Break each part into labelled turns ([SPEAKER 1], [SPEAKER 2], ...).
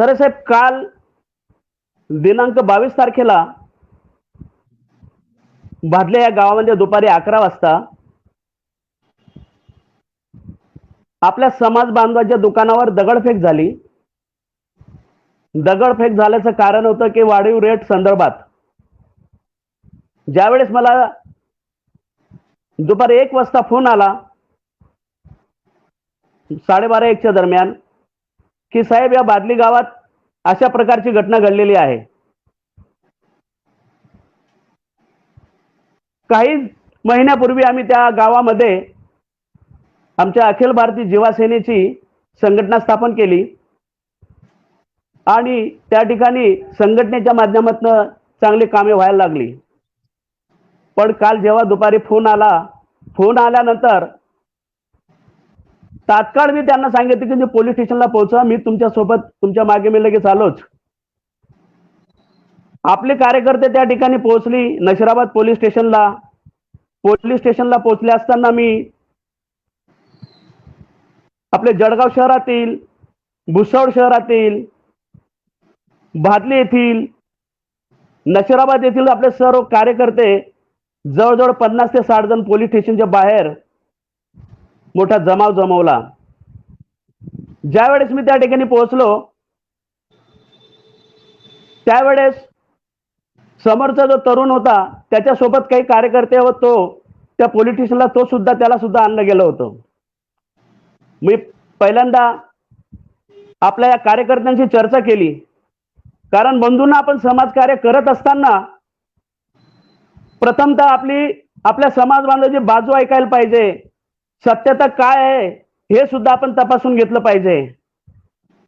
[SPEAKER 1] तर साहेब, काल दिनांक 22 तारखेला भादले या गावामध्ये दुपारी 11 वाजता आपल्या समाज बांधवाच्या दुकानावर दगडफेक झाली. दगडफेक झाल्याचं कारण होतं की वाढीव रेट संदर्भात. ज्यावेळेस मला दुपारी 1 वाजता फोन आला 12:30-1च्या दरम्यान की साहेब, या बादली गावात अशा प्रकारची घटना घडलेली आहे. काही महिन्यापूर्वी आम्ही त्या गावामध्ये आमच्या अखिल भारतीय जीवा सेनेची संघटना स्थापन केली आणि त्या ठिकाणी संघटनेच्या माध्यमातून चांगली कामे व्हायला लागली. पण काल जेव्हा दुपारी फोन आल्यानंतर तात्काळ मी त्यांना सांगितलं की पोलीस स्टेशनला पोहोचा, मी तुमच्यासोबत तुमच्या मागे मी लगेच आलोच. आपले कार्यकर्ते त्या ठिकाणी पोहोचली नशिराबाद पोलीस स्टेशनला. पोलीस स्टेशनला पोहोचले असताना मी आपले जळगाव शहरातील, भुसावळ शहरातील, भादली येथील, नशिराबाद येथील आपले सर्व कार्यकर्ते जवळजवळ 50 ते 60 जण पोलीस स्टेशनच्या बाहेर मोठा जमाव जमवला. ज्यावेळेस मी त्या ठिकाणी पोहोचलो त्यावेळेस समोरचा जो तरुण होता त्याच्यासोबत काही कार्यकर्ते व तो त्या पोलीस स्टेशनला त्याला सुद्धा आणलं गेलं होतं. मी पहिल्यांदा आपल्या या कार्यकर्त्यांशी चर्चा केली, कारण बंधूंना आपण समाजकार्य करत असताना प्रथमतः आपल्या समाज बांधवाची बाजू ऐकायला पाहिजे. सत्यता काय आहे हे सुद्धा आपण तपासून घेतलं पाहिजे.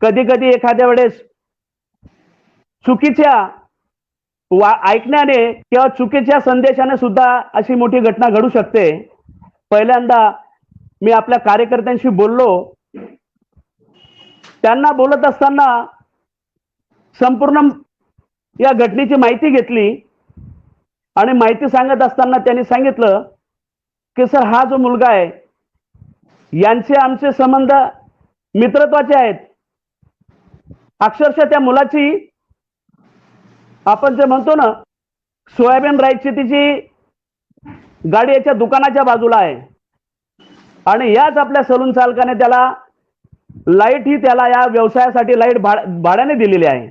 [SPEAKER 1] कधी कधी एखाद्या वेळेस चुकीच्या ऐकण्याने किंवा चुकीच्या संदेशाने सुद्धा अशी मोठी घटना घडू शकते. पहिल्यांदा मी आपल्या कार्यकर्त्यांशी बोललो. त्यांना बोलत असताना संपूर्ण या घटनेची माहिती घेतली आणि माहिती सांगत असताना त्यांनी सांगितलं की सर, हा जो मुलगा आहे यांचे आमचे संबंध मित्रत्वाचे आहेत. अक्षरशः त्या मुलाची आपण जे म्हणतो ना सोयाबीन राईसची तिची गाडी याच्या दुकानाच्या बाजूला आहे आणि याच आपल्या सलून चालकाने त्याला त्याला या व्यवसायासाठी लाईट भाड्याने दिलेली आहे.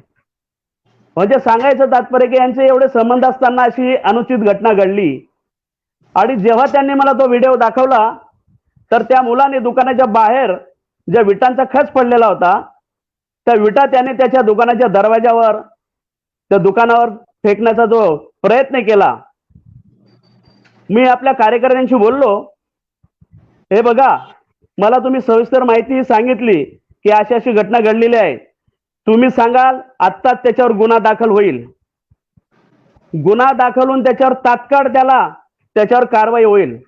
[SPEAKER 1] म्हणजे सांगायचं तात्पर्य की यांचे एवढे संबंध असताना अशी अनुचित घटना घडली. आणि जेव्हा त्यांनी मला तो व्हिडिओ दाखवला तर त्या मुलाने दुकानाच्या बाहेर ज्या विटांचा खच पडलेला होता त्या विटा त्याने त्याच्या दुकानाच्या दरवाजावर त्या दुकानावर फेकण्याचा जो प्रयत्न केला. मी आपल्या कार्यकर्त्यांशी बोललो, हे बघा, मला तुम्ही सविस्तर माहिती सांगितली की अशी अशी घटना घडलेली आहे. तुम्ही सांगाल आत्ताच त्याच्यावर गुन्हा दाखल होईल. गुन्हा दाखल होऊन त्याच्यावर तात्काळ त्याच्यावर कारवाई होईल.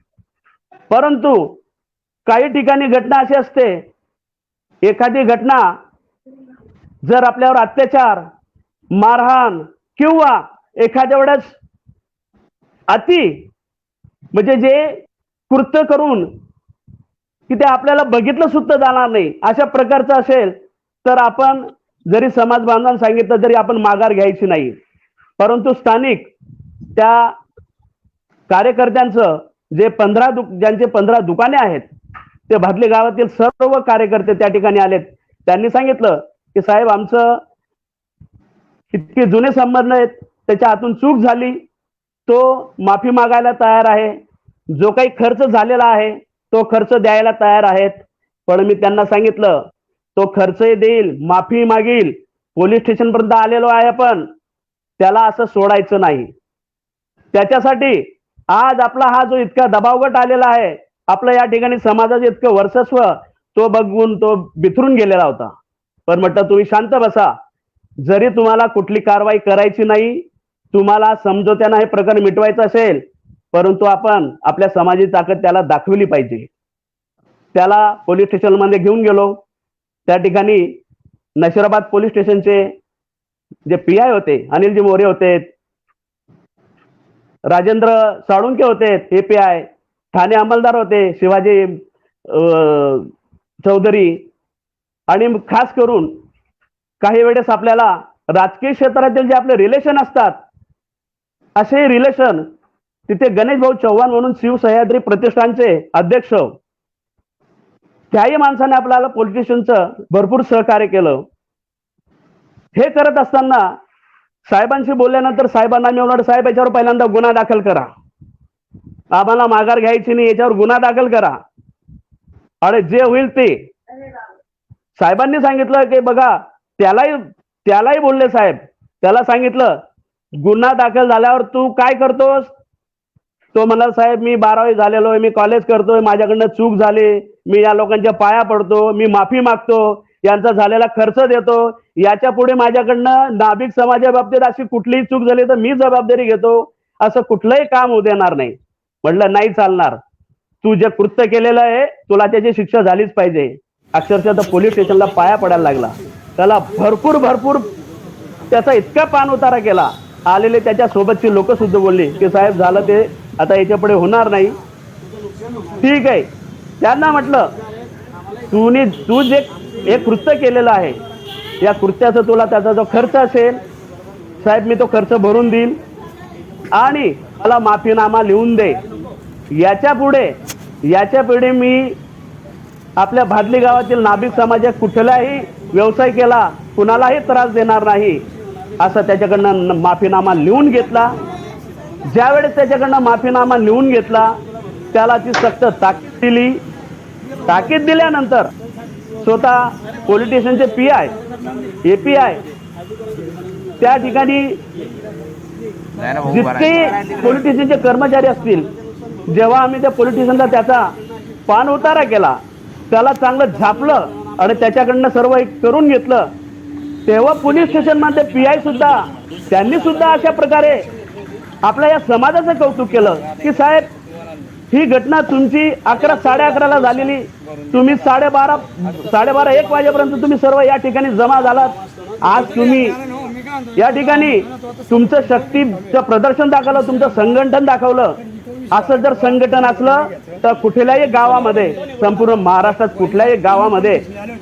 [SPEAKER 1] परंतु काही ठिकाणी घटना अशी असते, एखादी घटना जर आपल्यावर अत्याचार, मारहाण किंवा एखाद्या वेळेस म्हणजे जे कृत्य करून की ते आपल्याला बघितलं सुद्धा जाणार नाही अशा प्रकारचं असेल तर आपण जरी समाज बांधवांना सांगितलं तरी आपण माघार घ्यायची नाही. परंतु स्थानिक त्या कार्यकर्त्यांचं ज्यांचे 15 दुकाने आहेत ते भादली गावातील सर्व कार्यकर्ते त्या ठिकाणी आलेत. त्यांनी सांगितलं की साहेब, आमचं इतके जुने संबंध आहेत, त्याच्या हातून चूक झाली, तो माफी मागायला तयार आहे, जो काही खर्च झालेला आहे तो खर्च द्यायला तयार आहेत. पण मी त्यांना सांगितलं तो खर्चही देईल, माफी मागील, पोलीस स्टेशन पर्यंत आलेलो आहे, पण त्याला असं सोडायचं नाही. त्याच्यासाठी आज आपला हा जो इतका दबावगट आलेला आहे, आपलं या ठिकाणी समाजाचं इतकं वर्चस्व तो बघून तो बिथरून गेलेला होता. पण म्हटलं तुम्ही शांत बसा, जरी तुम्हाला कुठली कारवाई करायची नाही, तुम्हाला समजोत्यानं हे प्रकरण मिटवायचं असेल, परंतु आपण आपल्या समाजाची ताकद त्याला दाखवली पाहिजे. त्याला पोलीस स्टेशनमध्ये घेऊन गेलो. त्या ठिकाणी नशिराबाद पोलीस स्टेशनचे जे PI होते, अनिलजी मोरे होते, राजेंद्र साळुंके होते API, ठाणे अंमलदार होते शिवाजी चौधरी, आणि खास करून काही वेळेस आपल्याला राजकीय क्षेत्रातील जे आपले रिलेशन असतात असे रिलेशन तिथे गणेश भाऊ चव्हाण म्हणून शिवसह्याद्री प्रतिष्ठानचे अध्यक्ष, त्याही माणसाने आपल्याला पॉलिटिशियनचं भरपूर सहकार्य केलं. हे करत असताना साहेबांशी बोलल्यानंतर साहेबांना मी म्हणालो, साहेब याच्यावर पहिल्यांदा गुन्हा दाखल करा, आम्हाला माघार घ्यायची नाही, याच्यावर गुन्हा दाखल करा आणि जे होईल ते. साहेबांनी सांगितलं की बघा, त्यालाही बोलले साहेब, त्याला सांगितलं गुन्हा दाखल झाल्यावर तू काय करतोस? तो म्हणाला, साहेब मी 12वी झालेलो आहे, मी कॉलेज करतोय, माझ्याकडनं चूक झाली, मी या लोकांच्या पाया पडतो, मी माफी मागतो, यांचा झालेला खर्च देतो, याच्या पुढे माझ्याकडनं नाभिक समाजा बाबतीत अशी कुठलीही चूक झाली तर मी जबाबदारी घेतो, असं कुठलंही काम होऊ देणार नाही. म्हटलं नाही चालणार, तू जे कृत्य केलेलं आहे तुला त्याची शिक्षा झालीच पाहिजे. अक्षरशः तर पोलीस स्टेशनला पाया पडायला लागला. त्याला भरपूर त्याचा इतका पान उतारा केला. आलेले त्याच्या सोबतची लोक सुद्धा बोलली की साहेब झालं ते आता याच्या पुढे होणार नाही. ठीक आहे. त्यांना म्हटलं तू जे एक कृत्य केलेलं आहे या कृत्याचा तुला त्याचा जो खर्च असेल साहेब मी तो खर्च भरून देईल आणि मला माफीनामा लिहून दे. याच्या पुढे मी आपल्या भादली गावातील नाभिक समाजात कुठलाही व्यवसाय केला कुणालाही त्रास देणार नाही असं त्याच्याकडनं माफीनामा लिहून घेतला. ज्यावेळेस त्याच्याकडनं माफीनामा लिहून घेतला त्याला ती सक्त ताकीद दिली. ताकीद दिल्यानंतर स्वतः पोलीस स्टेशनचे PI API त्या ठिकाणी जितके पोलीस स्टेशनचे कर्मचारी असतील जेव्हा आम्ही त्या पोलीस स्टेशनला त्याचा पान उतारा केला त्याला चांगलं झापलं आणि त्याच्याकडनं सर्व एक करून घेतलं तेव्हा पोलीस स्टेशन मध्ये PI सुद्धा त्यांनी सुद्धा अशा प्रकारे आपल्या या समाजाचं कौतुक केलं की साहेब ही घटना तुमची 11 11:30 झालेली, तुम्ही 12:30 1 वाजेपर्यंत तुम्ही सर्व या ठिकाणी जमा झालात. आज तुम्ही या ठिकाणी तुमचं शक्तीचं प्रदर्शन दाखवलं, तुमचं संघटन दाखवलं. असं जर संघटन असलं तर कुठल्याही गावामध्ये संपूर्ण महाराष्ट्रात कुठल्याही गावामध्ये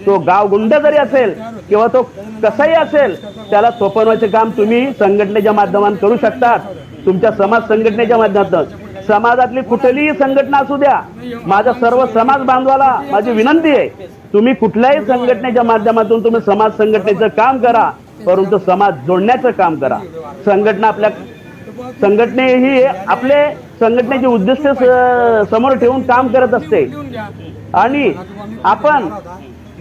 [SPEAKER 1] तो गावगुंड जरी असेल किंवा तो कसाही असेल त्याला सोपवण्याचे काम तुम्ही संघटनेच्या माध्यमातून करू शकतात. तुमच्या समाज संघटनेच्या माध्यमातून समाजातली कुठलीही संघटना असू द्या, माझ्या सर्व समाज बांधवाला माझी विनंती आहे तुम्ही कुठल्याही संघटनेच्या माध्यमातून तुम्ही समाज संघटनेचं काम करा परंतु समाज जोडण्याचं काम करा. संघटने ही आपले संघटनेचे उद्दिष्ट समोर ठेवून काम करत असते आणि आपण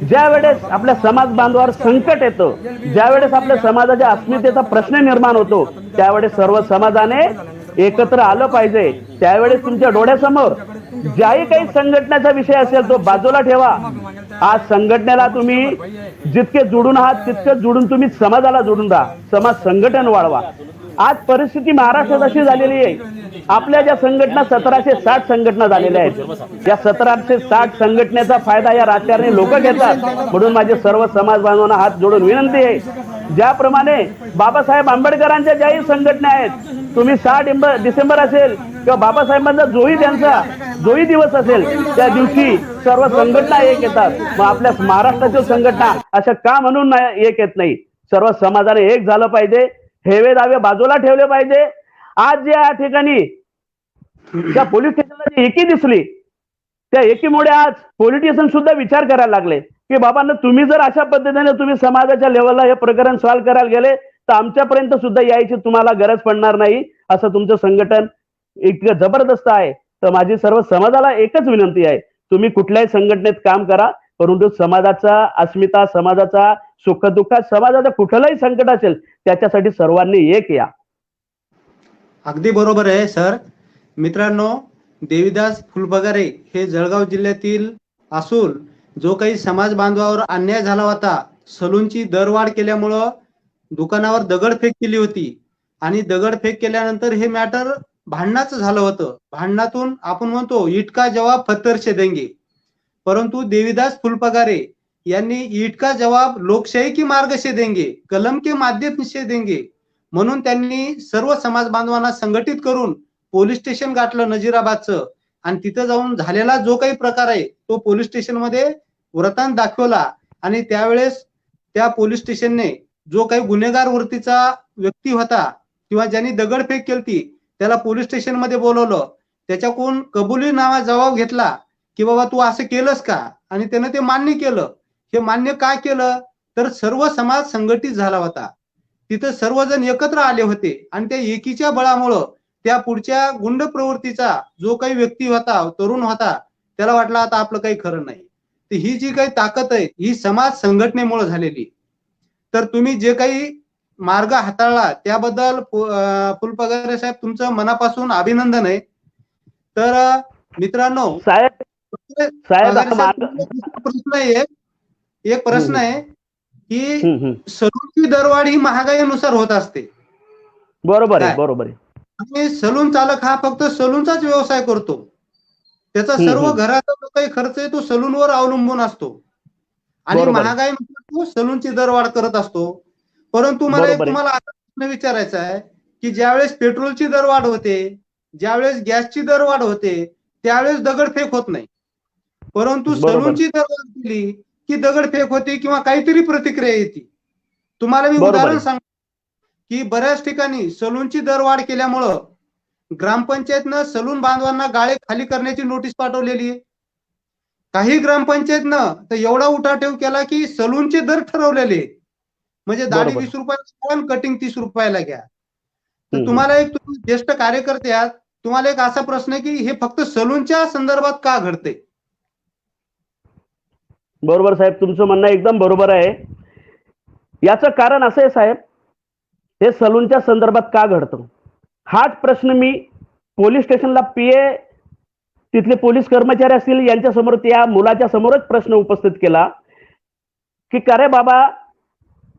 [SPEAKER 1] ज्या वेळेस आपल्या समाज बांधवावर संकट येतं, ज्या वेळेस आपल्या समाजाच्या अस्मितेचा प्रश्न निर्माण होतो त्यावेळेस सर्व समाजाने एकत्र आलं पाहिजे. त्यावेळेस तुमच्या डोळ्यासमोर ज्याही काही संघटनेचा विषय असेल तो बाजूला ठेवा. आज संघटनेला तुम्ही जितके जोडून आहात तितके जोडून तुम्ही समाजाला जोडून राहा, समाज संघटन वाढवा. आज परिस्थिती महाराष्ट्रात अशी झालेली आहे आपल्या ज्या संघटना 1760 संघटना झालेल्या आहेत या 1760 संघटनेचा फायदा या राजकारणी लोक घेतात. म्हणून माझे सर्व समाज बांधवांना हात जोडून विनंती आहे ज्याप्रमाणे बाबासाहेब आंबेडकरांच्या ज्याही संघटना आहेत तुम्ही 6 डिसेंबर असेल किंवा बाबासाहेबांचा जोही दिवस असेल त्या दिवशी सर्व संघटना एक येतात. मग आपल्या महाराष्ट्रातील संघटना अशा का म्हणून एक येत नाही? सर्व समाजाने एक झालं पाहिजे, हेवे दावे बाजूला ठेवले पाहिजे. आज या ठिकाणी त्या पोलीस स्टेशनला जी एकी दिसली त्या एकीमुळे आज पॉलिटिशियन सुद्धा विचार करायला लागले की बाबांना तुम्ही जर अशा पद्धतीने तुम्ही समाजाच्या लेवलला हे प्रकरण सॉल्व्ह करायला गेले तर आमच्यापर्यंत सुद्धा यायची तुम्हाला गरज पडणार नाही. असं तुमचं संघटन इतकं जबरदस्त आहे. तर माझी सर्व समाजाला एकच विनंती आहे तुम्ही कुठल्याही संघटनेत काम करा परंतु समाजाचा अस्मिता, समाजाचा सुखदुःखात, समाजाचा कुठलंही संकट असेल त्याच्यासाठी सर्वांनी एक या.
[SPEAKER 2] अगदी बरोबर आहे सर. मित्रांनो, देवीदास फुलपगारे हे जळगाव जिल्ह्यातील असून जो काही समाज बांधवावर अन्याय झाला होता, सलूनची दरवाढ केल्यामुळं दुकानावर दगडफेक केली होती आणि दगडफेक केल्यानंतर हे मॅटर भांडणाचं झालं होतं. भांडणातून आपण म्हणतो ईट का जवाब पत्थर से देंगे, परंतु देवीदास फुलपगारे यांनी ईट का जवाब लोकशाही की मार्ग से देंगे, कलम के माध्यम से देंगे म्हणून त्यांनी सर्व समाज बांधवांना संघटित करून पोलीस स्टेशन गाठलं नजीराबादचं आणि तिथं जाऊन झालेला जो काही प्रकार आहे तो पोलीस स्टेशन मध्ये वृत्तांत दाखवला आणि त्यावेळेस त्या पोलीस स्टेशनने जो काही गुन्हेगार वृत्तीचा व्यक्ती होता किंवा ज्यांनी दगडफेक केली त्याला पोलीस स्टेशन मध्ये बोलवलं, त्याच्याकडून कबुली नावा जबाब घेतला की बाबा तू असं केलंस का, आणि त्यानं ते मान्य केलं. हे मान्य का केलं, तर सर्व समाज संघटित झाला होता. तिथं सर्वजण एकत्र आले होते आणि त्या एकीच्या बळामुळं त्या पुढच्या गुंड प्रवृत्तीचा जो काही व्यक्ती होता, तरुण होता, त्याला वाटलं आता आपलं काही खरं नाही. तर ही जी काही ताकद आहे ही समाज संघटनेमुळे झालेली. तर तुम्ही जे काही मार्ग हाताळला त्याबद्दल फुलपगारे साहेब तुमचं मनापासून अभिनंदन आहे. तर मित्रांनो,
[SPEAKER 1] साहेब
[SPEAKER 2] पगारे साहेब,
[SPEAKER 1] मार्ग
[SPEAKER 2] प्रश्न आहे, एक प्रश्न आहे की
[SPEAKER 1] हम्म.
[SPEAKER 2] सलूनची दरवाढ ही महागाईनुसार होत असते.
[SPEAKER 1] बरोबर आहे,
[SPEAKER 2] काय
[SPEAKER 1] बरोबर आहे.
[SPEAKER 2] आणि सलून चालक हा फक्त सलूनचाच व्यवसाय करतो. त्याचा सर्व घराचा जो काही खर्च आहे तो सलूनवर अवलंबून असतो आणि
[SPEAKER 1] बरोबर आहे.
[SPEAKER 2] महागाईनुसार तो सलूनची दरवाढ करत असतो. परंतु मला एक
[SPEAKER 1] बरोबर आहे.
[SPEAKER 2] तुम्हाला असा प्रश्न विचारायचा आहे की ज्यावेळेस पेट्रोलची दरवाढ होते, ज्यावेळेस गॅसची दरवाढ होते, त्यावेळेस दगडफेक होत नाही. परंतु
[SPEAKER 1] बरोबर.
[SPEAKER 2] सलूनची दरवाढ केली की दगडफेक होते किंवा काहीतरी प्रतिक्रिया येते. तुम्हाला मी
[SPEAKER 1] बरोबर
[SPEAKER 2] उदाहरण
[SPEAKER 1] आहे.
[SPEAKER 2] सांगतो की बऱ्याच ठिकाणी सलूनची दरवाढ केल्यामुळं ग्रामपंचायतनं सलून बांधवांना गाळे खाली करण्याची नोटीस पाठवलेली आहे. काही ग्रामपंचायतनं तर एवढा उठाठेव केला की सलूनचे दर ठरवलेले आहेत. म्हणजे दाढी
[SPEAKER 1] बरोबर.
[SPEAKER 2] 20 रुपयाला घ्या, कटिंग 30 रुपयाला घ्या. तर
[SPEAKER 1] हम्म.
[SPEAKER 2] तुम्हाला एक, तुम्ही ज्येष्ठ कार्यकर्ते आहात, तुम्हाला एक असा प्रश्न आहे की हे फक्त सलूनच्या संदर्भात का घडते?
[SPEAKER 1] बरोबर साहेब, तुमचं म्हणणं एकदम बरोबर आहे. याचं कारण असं आहे साहेब, हे सलूनच्या संदर्भात का घडतं, हाच प्रश्न मी पोलीस स्टेशनला पीए तिथले पोलीस कर्मचारी असतील यांच्या समोर, त्या मुलाच्या समोरच प्रश्न उपस्थित केला की का रे बाबा,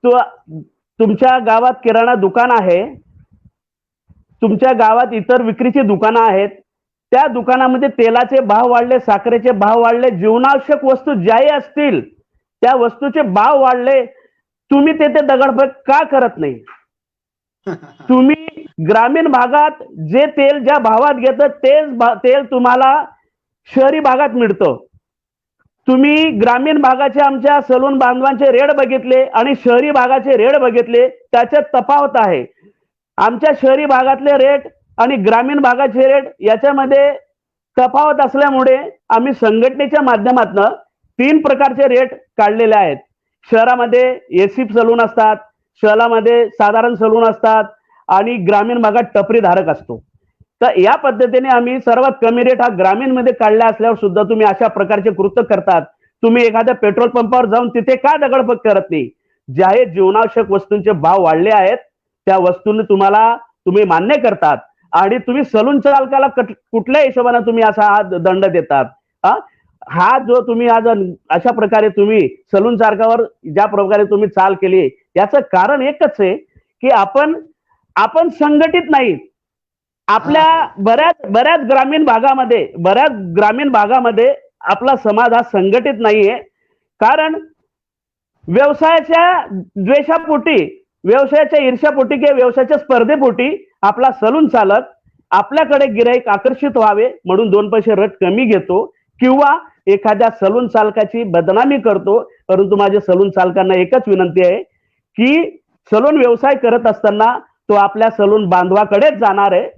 [SPEAKER 1] तुमच्या गावात किराणा दुकान आहे, तुमच्या गावात इतर विक्रीची दुकानं आहेत, त्या दुकानामध्ये तेलाचे भाव वाढले, साखरेचे भाव वाढले, जीवनावश्यक वस्तू ज्याही असतील त्या वस्तूचे भाव वाढले, तुम्ही तेथे दगडफेक का करत नाही? तुम्ही ग्रामीण भागात जे तेल ज्या भावात घेतं तेच तेल तुम्हाला शहरी भागात मिळतं. तुम्ही ग्रामीण भागाचे आमच्या सलून बांधवांचे रेट बघितले आणि शहरी भागाचे रेट बघितले, त्याच्यात तफावत आहे. आमच्या शहरी भागातले रेट आणि ग्रामीण भागाचे रेट याच्यामध्ये तफावत असल्यामुळे आम्ही संघटनेच्या माध्यमातून 3 प्रकारचे रेट काढलेले आहेत. शहरामध्ये एसी सलून असतात, शहरामध्ये साधारण सलून असतात आणि ग्रामीण भागात टपरी धारक असतो. तर या पद्धतीने आम्ही सर्वात कमी रेट हा ग्रामीण मध्ये काढला असल्यावर सुद्धा तुम्ही अशा प्रकारचे कृत्य करतात. तुम्ही एखाद्या पेट्रोल पंपावर जाऊन तिथे का दगडफेक करत नाही? ज्या जीवनावश्यक वस्तूंचे भाव वाढले आहेत त्या वस्तूंनी तुम्ही मान्य करतात आणि तुम्ही सलून चालकाला कुठल्या हिशोबाने तुम्ही असा हा दंड देतात? हा जो तुम्ही आज अशा प्रकारे तुम्ही सलून चालकावर ज्या प्रकारे तुम्ही चाल केली, याचं कारण एकच आहे की आपण संघटित नाही. आपल्या बऱ्याच ग्रामीण भागामध्ये आपला समाज हा संघटित नाहीये. कारण व्यवसायाच्या द्वेषापोटी, व्यवसायाच्या ईर्ष्यापोटी किंवा व्यवसायाच्या स्पर्धेपोटी आपला सलून चालक आपल्याकडे गिराईक आकर्षित व्हावे म्हणून 2 पैसे रट कमी घेतो किंवा एखाद्या सलून चालकाची बदनामी करतो. परंतु माझ्या सलून चालकांना एकच विनंती आहे की सलून व्यवसाय करत असताना तो आपल्या सलून बांधवाकडेच जाणार आहे.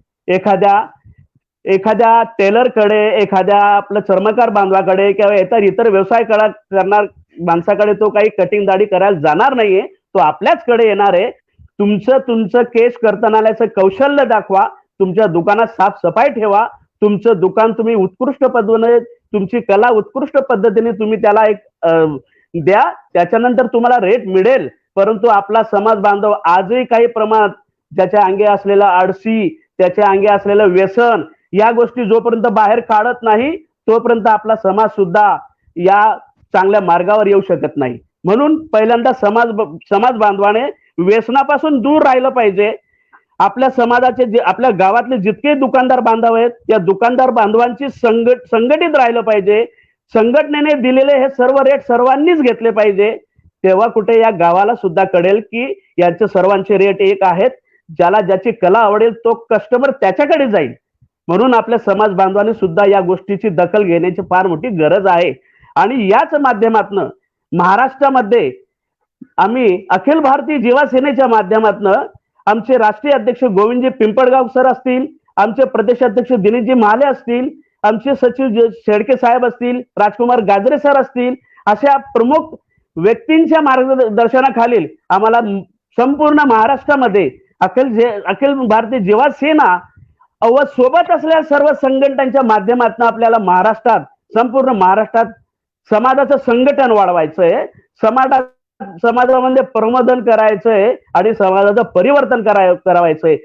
[SPEAKER 1] एखाद्या टेलरकडे, एखाद्या आपल्या चर्मकार बांधवाकडे किंवा इतर व्यवसाय करणार माणसाकडे तो काही कटिंग दाढी करायला जाणार नाहीये. तो आपल्याचकडे येणार आहे. तुमचं केस कर्तनालयाचं कौशल्य दाखवा, तुमच्या दुकानात साफसफाई ठेवा, तुमचं दुकान तुम्ही उत्कृष्ट पद्धतीने, तुमची कला उत्कृष्ट पद्धतीने तुम्ही त्याला एक द्या, त्याच्यानंतर तुम्हाला रेट मिळेल. परंतु आपला समाज बांधव आजही काही प्रमाणात ज्याच्या अंगी असलेला आळशी, त्याच्या अंगी असलेलं व्यसन, या गोष्टी जोपर्यंत बाहेर काढत नाही तोपर्यंत आपला समाज सुद्धा या चांगल्या मार्गावर येऊ शकत नाही. म्हणून पहिल्यांदा समाज बांधवाने व्यसनापासून दूर राहिलं पाहिजे. आपल्या समाजाचे आपल्या गावातले जितके दुकानदार बांधव आहेत त्या दुकानदार बांधवांची संघटित राहिलं पाहिजे. संघटनेने दिलेले हे सर्व रेट सर्वांनीच घेतले पाहिजे. तेव्हा कुठे या गावाला सुद्धा कळेल की यांचे सर्वांचे रेट एक आहेत. ज्याला ज्याची कला आवडेल तो कस्टमर त्याच्याकडे जाईल. म्हणून आपल्या समाज बांधवांनी सुद्धा या गोष्टीची दखल घेण्याची फार मोठी गरज आहे. आणि याच माध्यमातून महाराष्ट्रामध्ये आम्ही अखिल भारतीय जीवा सेनेच्या माध्यमातून आमचे राष्ट्रीय अध्यक्ष गोविंदजी पिंपळगाव सर असतील, आमचे प्रदेश अध्यक्ष दिनेशजी महाले असतील, आमचे सचिव शेडके साहेब असतील, राजकुमार गाजरे सर असतील, अशा प्रमुख व्यक्तींच्या मार्गदर्शनाखालील आम्हाला संपूर्ण महाराष्ट्रामध्ये अखिल भारतीय जीवा सेना व सोबत असलेल्या सर्व संघटनांच्या माध्यमातून आपल्याला महाराष्ट्रात, संपूर्ण महाराष्ट्रात समाजाचं संघटन वाढवायचंय, समाजामध्ये प्रबोधन करायचंय आणि समाजाचं परिवर्तन करावायचंय.